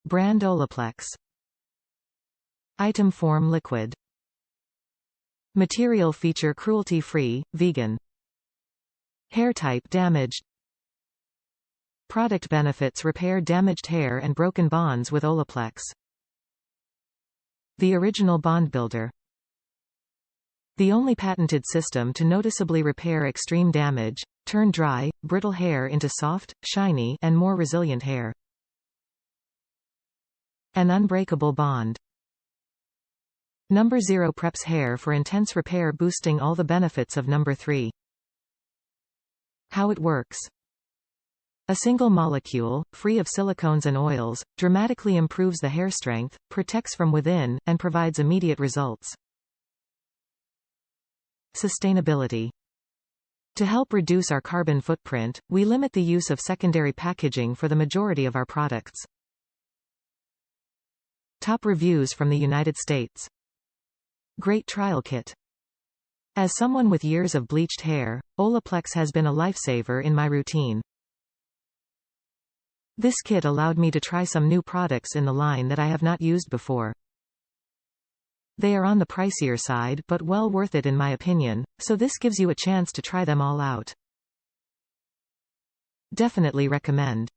BrandOlaplex. Item: FormLiquid. Material: feature cruelty-free, vegan. Hair type: damaged. Product benefits: repair damaged hair and broken bonds with Olaplex. The original bond builder. The only patented system to noticeably repair extreme damage, turn dry, brittle hair into soft, shiny, and more resilient hair. An unbreakable bond. Number 0 preps hair for intense repair, boosting all the benefits of number 3. How it works. A single molecule, free of silicones and oils, dramatically improves the hair strength, protects from within, and provides immediate results. Sustainability. To help reduce our carbon footprint, we limit the use of secondary packaging for the majority of our products. Top reviews from the United States. Great trial kit. As someone with years of bleached hair, Olaplex has been a lifesaver in my routine. This kit allowed me to try some new products in the line that I have not used before. They are on the pricier side, but well worth it in my opinion, so this gives you a chance to try them all out. Definitely recommend.